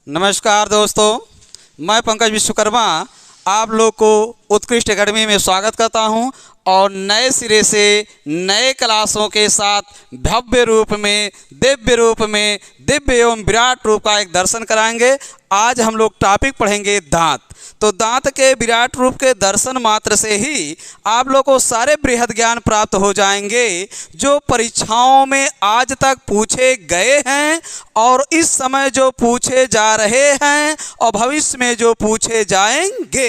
नमस्कार दोस्तों, मैं पंकज विश्वकर्मा आप लोग को उत्कृष्ट एकेडमी में स्वागत करता हूं और नए सिरे से नए क्लासों के साथ भव्य रूप में दिव्य एवं विराट रूप का एक दर्शन कराएंगे। आज हम लोग टॉपिक पढ़ेंगे दांत। तो दांत के विराट रूप के दर्शन मात्र से ही आप लोग को सारे बृहद ज्ञान प्राप्त हो जाएंगे जो परीक्षाओं में आज तक पूछे गए हैं और इस समय जो पूछे जा रहे हैं और भविष्य में जो पूछे जाएंगे।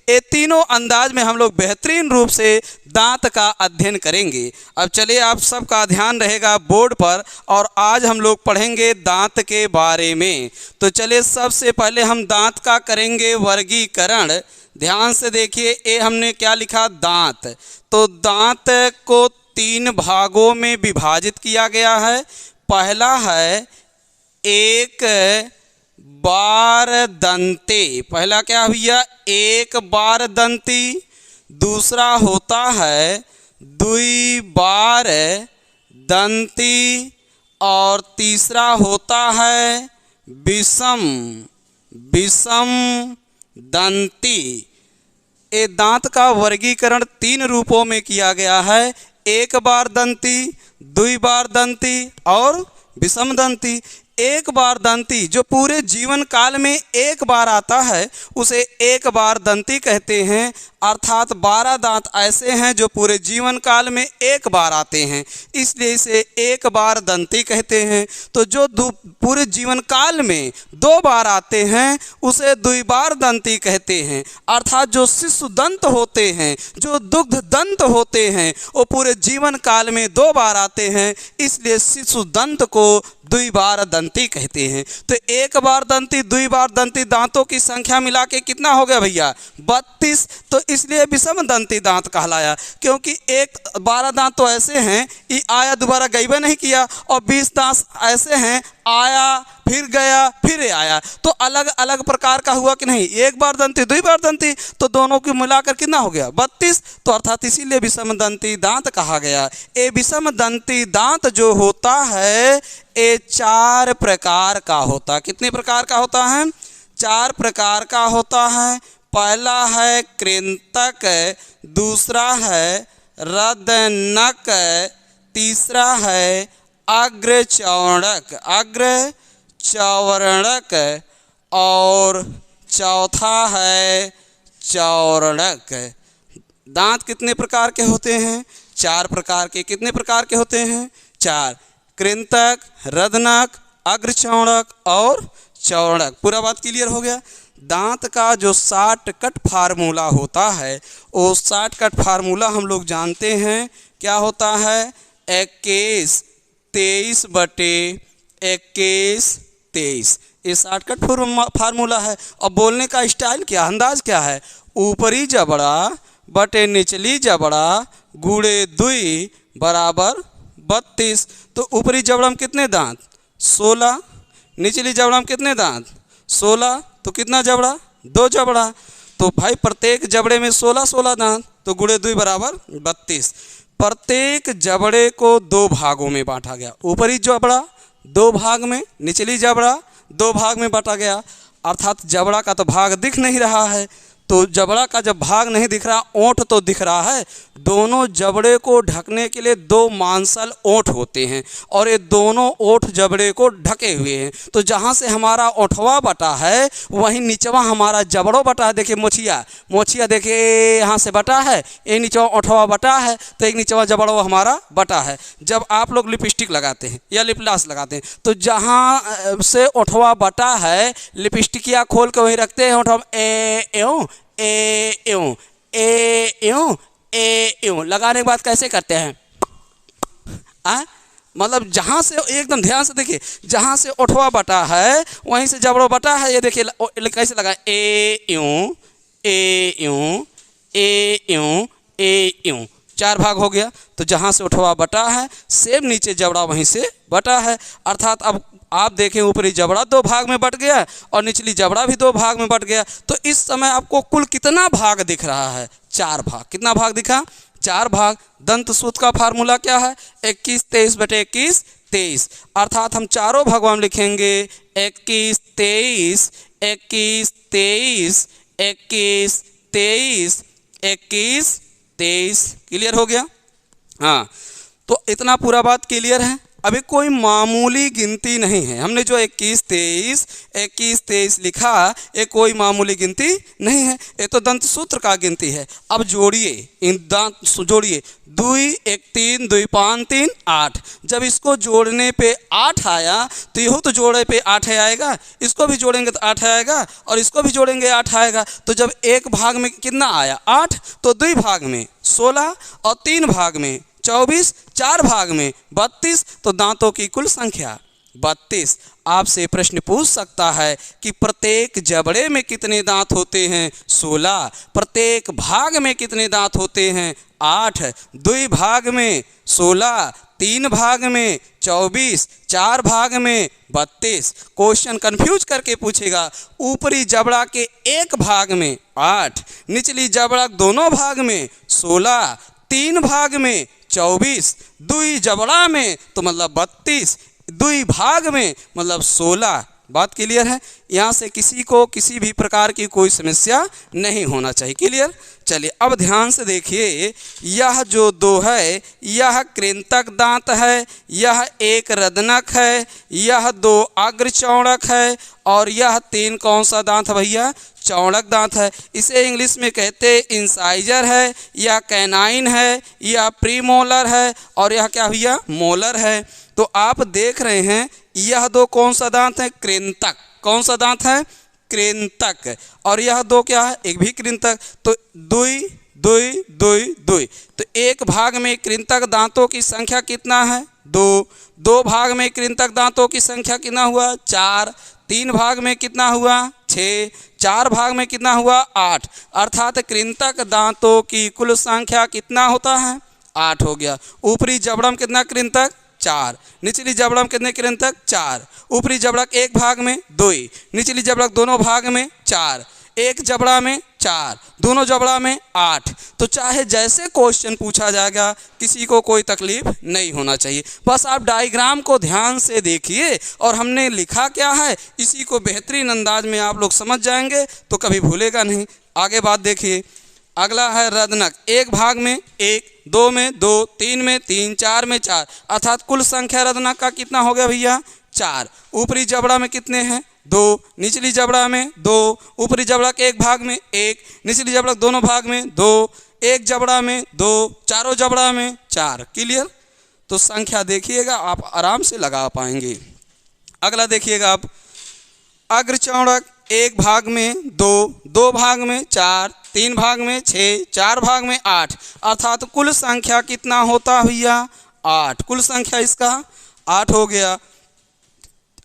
ये तीनों अंदाज में हम लोग बेहतरीन रूप से दांत का अध्ययन करेंगे। अब चलिए, आप सबका ध्यान रहेगा बोर्ड पर और आज हम लोग पढ़ेंगे दांत के बारे में। तो चलिए, सबसे पहले हम दांत का करेंगे वर्गीकरण। ध्यान से देखिए, ये हमने क्या लिखा, दांत। तो दांत को तीन भागों में विभाजित किया गया है। पहला है एक बार दंती। पहला क्या भैया, एक बार दंती। दूसरा होता है दुई बार दंती और तीसरा होता है विषम दंती। ये दांत का वर्गीकरण तीन रूपों में किया गया है, एक बार दंती, दुई बार दंती और विषम दंती। एक बार दंती जो पूरे जीवन काल में एक बार आता है उसे एक बार दंती कहते हैं, अर्थात 12 दांत ऐसे हैं जो पूरे जीवन काल में एक बार आते हैं, इसलिए इसे एक बार दंती कहते हैं। तो जो पूरे जीवन काल में 2 बार आते हैं उसे दुई बार दंती कहते हैं, अर्थात जो शिशु दंत होते हैं, जो दुग्ध दंत होते हैं, वो पूरे जीवन काल में 2 बार आते हैं, इसलिए शिशु दंत को दुई बार दंती कहते हैं। तो एक बार दंती, दुई बार दंती दांतों की संख्या मिला के कितना हो गया भैया, 32। तो इसलिए विषम दंती दांत कहलाया, क्योंकि 12 दांत तो ऐसे हैं ये आया दोबारा गईबे नहीं किया, और 20 दांत ऐसे हैं आया फिर गया फिर आया, तो अलग अलग प्रकार का हुआ कि नहीं, एक बार दंती दुई बार दंती, तो दोनों की मिलाकर कितना हो गया, 32। तो अर्थात इसीलिए विषम दंती दांत कहा गया। ये विषम दंती दांत जो होता है ये 4 प्रकार का होता। कितने प्रकार का होता है, 4 प्रकार का होता है। पहला है कृंतक, दूसरा है रदनक, तीसरा है अग्रचौड़क और चौथा है चौड़क। दांत कितने प्रकार के होते हैं, 4 प्रकार के। कितने प्रकार के होते हैं, 4। कृंतक, रदनक, अग्रचौड़क और चौड़क। पूरा बात क्लियर हो गया। दांत का जो शॉर्टकट फार्मूला होता है वो शॉर्टकट फार्मूला हम लोग जानते हैं, क्या होता है, 21 23 बटे 21 23। ये शॉर्टकट फार्मूला है। और बोलने का स्टाइल क्या, अंदाज क्या है, ऊपरी जबड़ा बटे निचली जबड़ा गुणे 2 बराबर 32। तो ऊपरी जबड़ा में कितने दांत, 16। निचली जबड़ा में कितने दांत, 16। तो कितना जबड़ा, 2 जबड़ा। तो भाई प्रत्येक जबड़े में 16 दांत, तो गुणे 2 बराबर 32। प्रत्येक जबड़े को 2 भागों में बांटा गया। ऊपरी जबड़ा 2 भाग में, निचली जबड़ा 2 भाग में बांटा गया। अर्थात जबड़ा का तो भाग दिख नहीं रहा है, तो जबड़ा का जब भाग नहीं दिख रहा, ओंठ तो दिख रहा है। दोनों जबड़े को ढकने के लिए 2 मांसल ओंठ होते हैं और ये दोनों ओंठ जबड़े को ढके हुए हैं। तो जहाँ से हमारा ओंठवा बटा है वहीं निचवा हमारा जबड़ों बटा है। देखिए मोछिया देखिए यहाँ से बटा है, ये निचवा ओंठवा बटा है, तो एक निचवा जबड़वा हमारा बटा है। जब आप लोग लिपस्टिक लगाते हैं या लिप ग्लॉस लगाते हैं तो जहाँ से ओंठवा बटा है लिपस्टिकिया खोल के वहीं रखते हैं, ओंठवा ए लगाने के बाद कैसे करते हैं, मतलब जहाँ से, एकदम ध्यान से देखिए, जहाँ से ओठवा बटा है वहीं से जबड़ो बटा है। ये देखिए कैसे लगा, ए 4 भाग हो गया। तो जहाँ से ओठवा बटा है सेम नीचे जबड़ा वहीं से बटा है। अर्थात अब आप देखें ऊपरी जबड़ा 2 भाग में बट गया और निचली जबड़ा भी 2 भाग में बट गया। तो इस समय आपको कुल कितना भाग दिख रहा है, 4 भाग। कितना भाग दिखा, 4 भाग। दंत सूत्र का फार्मूला क्या है, 21 23 बटे 21 23, अर्थात हम चारों भागों में लिखेंगे 21 23 21 23 21 23 21 23। क्लियर हो गया? हाँ, तो इतना पूरा बात क्लियर है। अभी कोई मामूली गिनती नहीं है। हमने जो 21 23 लिखा, ये कोई मामूली गिनती नहीं है, ये तो दंत सूत्र का गिनती है। अब जोड़िए, इन दांत जोड़िए, 2 1 3 2 5 3 8। जब इसको जोड़ने पे 8 आया तो यहो तो जोड़े पे 8 आएगा, इसको भी जोड़ेंगे तो 8 आएगा, और इसको भी जोड़ेंगे 8 आएगा। तो जब एक भाग में कितना आया 8, तो 2 भाग में 16 और 3 भाग में 24, 4 भाग में 32, तो दांतों की कुल संख्या 32। आपसे प्रश्न पूछ सकता है कि प्रत्येक जबड़े में कितने दांत होते हैं? 16। प्रत्येक भाग में कितने दांत होते हैं? 8। 2 भाग में 16, 3 भाग में 24, 4 भाग में 32। क्वेश्चन कंफ्यूज करके पूछेगा। ऊपरी जबड़ा के एक भाग में 8, निचली जबड़ा दोनों भाग में 16, 3 भाग में 24, 2 जबड़ा में तो मतलब 32, 2 भाग में मतलब 16। बात क्लियर है? यहाँ से किसी को किसी भी प्रकार की कोई समस्या नहीं होना चाहिए। क्लियर? चलिए अब ध्यान से देखिए, यह जो 2 है यह कृंतक दांत है, यह एक रदनक है, यह 2 अग्रचौड़क है, और यह 3 कौन सा दांत है भैया? चौड़क दांत है। इसे इंग्लिश में कहते इंसाइजर है, या कैनाइन है, या प्रीमोलर है, और यह क्या भैया? मोलर है। तो आप देख रहे हैं यह 2 कौन सा दांत है? कृंतक। कौन सा दांत है? कृंतक। और यह 2 क्या है? एक भी कृंतक। तो 2 2 2 2। तो एक भाग में कृंतक दांतों की संख्या कितना है? 2। 2 भाग में कृंतक दांतों की संख्या कितना हुआ? 4। 3 भाग में कितना हुआ? 6। 4 भाग में कितना हुआ? 8। अर्थात कृंतक दांतों की कुल संख्या कितना होता है? 8 हो गया। ऊपरी जबड़ा में कितना कृंतक? 4। निचली जबड़ा में कितने कृंतक? 4। ऊपरी जबड़ा के एक भाग में 2, निचली जबड़ा दोनों भाग में 4, एक जबड़ा में 4, दोनों जबड़ा में 8। तो चाहे जैसे क्वेश्चन पूछा जाएगा, किसी को कोई तकलीफ नहीं होना चाहिए। बस आप डायग्राम को ध्यान से देखिए और हमने लिखा क्या है इसी को बेहतरीन अंदाज में आप लोग समझ जाएंगे तो कभी भूलेगा नहीं। आगे बात देखिए। अगला है रदनक। एक भाग में 1, 2 में 2, 3 में 3, 4 में 4। अर्थात कुल संख्या रदनक का कितना हो गया भैया? 4। ऊपरी जबड़ा में कितने हैं? 2। निचली जबड़ा में 2। ऊपरी जबड़ा के एक भाग में 1, निचली जबड़ा दोनों भाग में 2, एक जबड़ा में 2, चारों जबड़ा में 4। क्लियर? तो संख्या देखिएगा, आप आराम से लगा पाएंगे। अगला देखिएगा आप। अग्रचौड़क। एक भाग में 2, 2 भाग में 4, 3 भाग में 6, 4 भाग में 8। अर्थात कुल संख्या कितना होता भैया? 8। कुल संख्या इसका 8 हो गया।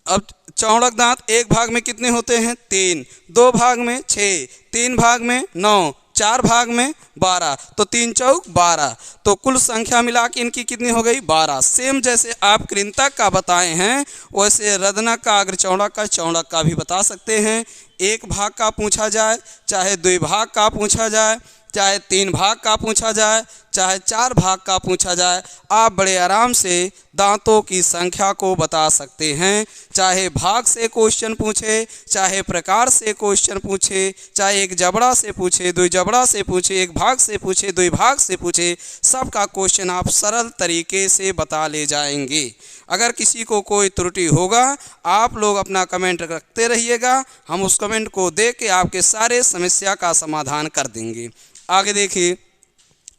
अब चौड़क दांत एक भाग में कितने होते हैं? 3। 2 भाग में 6, 3 भाग में 9, 4 भाग में 12। तो 3 चौक 12। तो कुल संख्या मिला के इनकी कितनी हो गई? 12। सेम जैसे आप कृंतक का बताए हैं वैसे रदनक का, अग्रचौड़क का, चौड़क का भी बता सकते हैं। एक भाग का पूछा जाए, चाहे 2 भाग का पूछा जाए, चाहे 3 भाग का पूछा जाए, चाहे 4 भाग का पूछा जाए, आप बड़े आराम से दांतों की संख्या को बता सकते हैं। चाहे भाग से क्वेश्चन पूछे, चाहे प्रकार से क्वेश्चन पूछे, चाहे एक जबड़ा से पूछे, 2 जबड़ा से पूछे, एक भाग से पूछे, 2 भाग से पूछे, सबका क्वेश्चन आप सरल तरीके से बता ले जाएंगे। अगर किसी को कोई त्रुटि होगा आप लोग अपना कमेंट रखते रहिएगा, हम उस कमेंट को देख के आपके सारे समस्या का समाधान कर देंगे। आगे देखिए।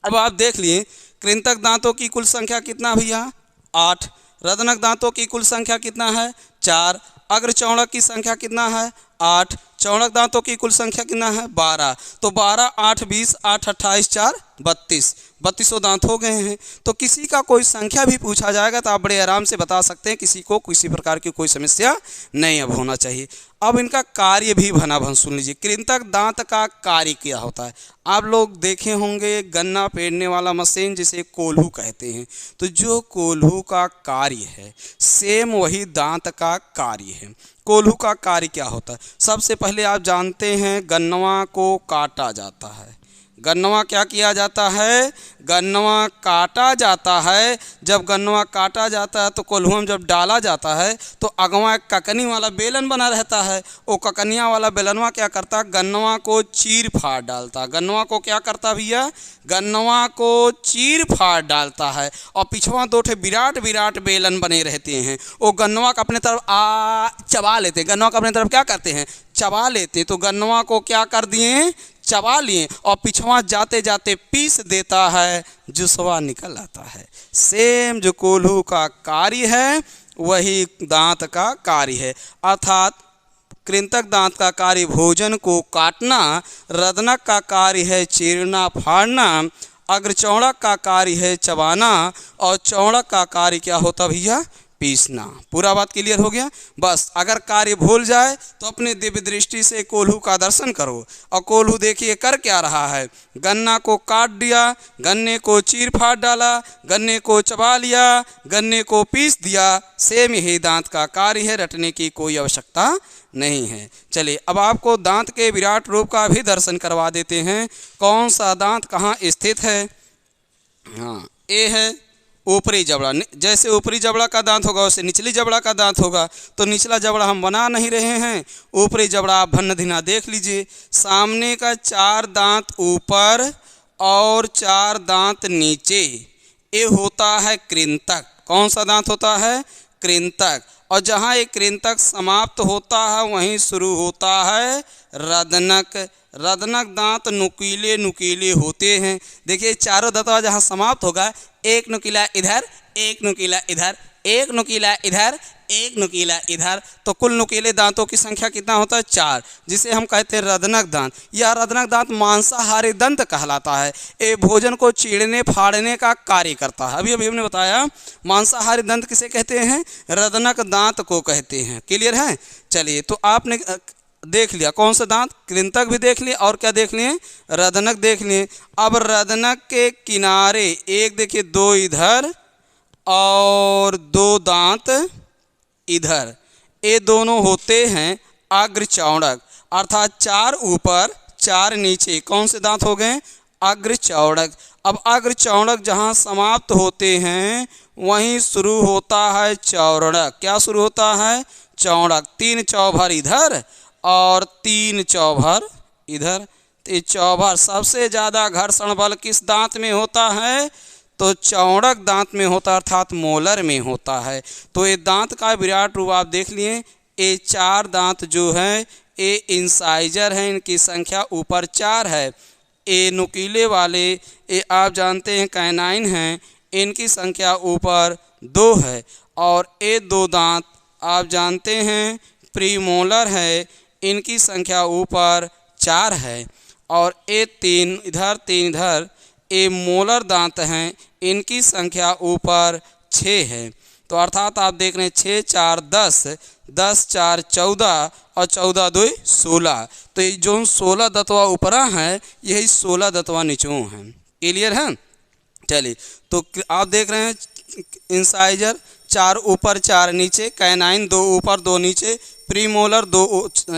अब आप देख लिए कृंतक दांतों की कुल संख्या कितना भैया? 8। रदनक दांतों की कुल संख्या कितना है? 4। अग्रचौड़क की संख्या कितना है? 8। चौड़क दांतों की कुल संख्या कितना है? 12। तो 12 8 20 8 28 4 32। 32 दांत हो गए हैं। तो किसी का कोई संख्या भी पूछा जाएगा तो आप बड़े आराम से बता सकते हैं, किसी को किसी प्रकार की कोई समस्या नहीं अब होना चाहिए। अब इनका कार्य भी भनाभन सुन लीजिए। कृंतक दांत का कार्य क्या होता है? आप लोग देखे होंगे गन्ना पेरने वाला मशीन जिसे कोल्हू कहते हैं। तो जो कोल्हू का कार्य है सेम वही दांत का कार्य है। कोल्हू का कार्य क्या होता है? सबसे पहले आप जानते हैं गन्नवा को काटा जाता है। गन्नवा क्या किया जाता है, गन्नवा काटा जाता है। जब गन्नवा काटा जाता है तो कोल्हुआ में जब डाला जाता है तो अगवा एक ककनी वाला बेलन बना रहता है। वो ककनिया वाला बेलनवा क्या करता, गन्नवा को चीर फाड़ डालता। गन्नवा को क्या करता भैया, गन्नवा को चीर फाड़ डालता है। और पिछवा दो ठे विराट विराट बेलन बने रहते हैं। वो गन्नवा का अपने तरफ चबा लेते, गन्नवा का अपने तरफ क्या करते हैं, चबा लेते। तो गन्नवा को क्या कर दिए, चबा लिए, और पिछवा जाते जाते पीस देता है, जुसवा निकल आता है। सेम जो कोल्हू का कार्य है वही दांत का कार्य है। अर्थात कृंतक दांत का कार्य भोजन को काटना, रदनक का कार्य है चीरना फाड़ना, अग्रचौड़क का कार्य है चबाना, और चौड़क का कार्य क्या होता भैया, पीसना। पूरा बात क्लियर हो गया। बस अगर कार्य भूल जाए तो अपने दिव्य दृष्टि से कोल्हू का दर्शन करो। और कोल्हू देखिए कर क्या रहा है, गन्ना को काट दिया, गन्ने को चीर फाड़ डाला, गन्ने को चबा लिया, गन्ने को पीस दिया। सेम यही दांत का कार्य है, रटने की कोई आवश्यकता नहीं है। चलिए अब आपको दांत के विराट रूप का भी दर्शन करवा देते हैं। कौन सा दांत कहाँ स्थित है। हाँ, ये है ऊपरी जबड़ा। जैसे ऊपरी जबड़ा का दांत होगा वैसे निचली जबड़ा का दांत होगा। तो निचला जबड़ा हम बना नहीं रहे हैं, ऊपरी जबड़ा आप भन्न धिना देख लीजिए। सामने का 4 दांत ऊपर और 4 दांत नीचे, ये होता है कृंतक। कौन सा दांत होता है, कृंतक। और जहाँ एक कृंतक समाप्त होता है वहीं शुरू होता है रदनक। रदनक दांत नुकीले नुकीले होते हैं। देखिए चारों दांतवा जहाँ समाप्त होगा, एक नुकीला इधर, एक नुकीला इधर, एक नुकीला इधर, एक नुकीला इधर, तो कुल नुकीले दांतों की संख्या कितना होता है, 4, जिसे हम कहते हैं रदनक दांत। यह रदनक दांत मांसाहारी दंत कहलाता है। ये भोजन को चीरने फाड़ने का कार्य करता है। अभी हमने बताया मांसाहारी दंत किसे कहते हैं, रदनक दांत को कहते हैं। क्लियर है। चलिए तो आपने देख लिया कौन सा दांत, कृंतक भी देख लिए और क्या देख लिए, रदनक देख लिए। अब रदनक के किनारे एक देखिए 2 इधर और 2 दांत इधर, ये दोनों होते हैं अग्रचौड़क। अर्थात 4 ऊपर 4 नीचे, कौन से दांत हो गए, अग्रचौड़क। अब अग्रचौड़क जहाँ समाप्त होते हैं वहीं शुरू होता है चौड़क। क्या शुरू होता है, चौड़क। 3 चौभर इधर और 3 चौभर इधर। तो चौभर सबसे ज़्यादा घर्षण बल किस दांत में होता है, तो चौड़क दांत में होता है, अर्थात मोलर में होता है। तो ये दांत का विराट रूप आप देख लिए। ये 4 दांत जो हैं ये इंसाइजर हैं, इनकी संख्या ऊपर 4 है। ये नुकीले वाले ये आप जानते हैं कैनाइन हैं, इनकी संख्या ऊपर 2 है। और ये 2 दांत आप जानते हैं प्रीमोलर है, इनकी संख्या ऊपर 4 है। और ये 3 इधर 3 इधर, ये मोलर दांत हैं, इनकी संख्या ऊपर 6 है। तो अर्थात आप देख रहे हैं 6 4 10, 10 4 14 और 14 2 16। तो ये जो 16 दतवा ऊपरा है यही 16 दतवा नीचों हैं। क्लियर है। चलिए तो आप देख रहे हैं इंसाइजर 4 ऊपर 4 नीचे, कैनाइन 2 ऊपर 2 नीचे, प्रीमोलर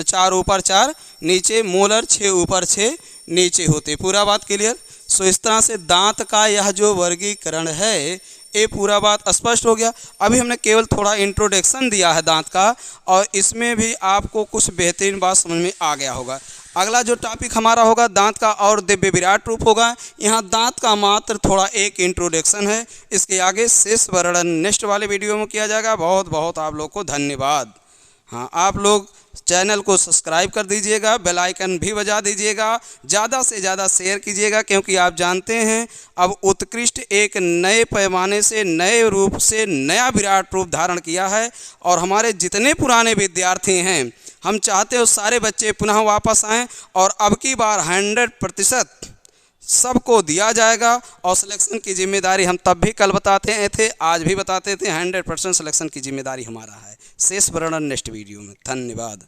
4 ऊपर 4 नीचे, मोलर 6 ऊपर 6 नीचे होते। पूरा बात क्लियर। सो इस तरह से दांत का यह जो वर्गीकरण है ये पूरा बात स्पष्ट हो गया। अभी हमने केवल थोड़ा इंट्रोडक्शन दिया है दांत का, और इसमें भी आपको कुछ बेहतरीन बात समझ में आ गया होगा। अगला जो टॉपिक हमारा होगा दांत का और दिव्य विराट रूप होगा। यहाँ दांत का मात्र थोड़ा एक इंट्रोडक्शन है, इसके आगे शेष वर्णन नेक्स्ट वाले वीडियो में किया जाएगा। बहुत बहुत आप लोग को धन्यवाद। हाँ, आप लोग चैनल को सब्सक्राइब कर दीजिएगा, बेल आइकन भी बजा दीजिएगा, ज़्यादा से ज़्यादा शेयर कीजिएगा, क्योंकि आप जानते हैं अब उत्कृष्ट एक नए पैमाने से, नए रूप से नया विराट रूप धारण किया है। और हमारे जितने पुराने विद्यार्थी हैं हम चाहते हो सारे बच्चे पुनः वापस आएँ, और अब की बार 100% सबको दिया जाएगा। और सिलेक्शन की जिम्मेदारी हम तब भी कल बताते थे, आज भी बताते थे, 100% सिलेक्शन की जिम्मेदारी हमारा है। शेष वर्णन नेक्स्ट वीडियो में। धन्यवाद।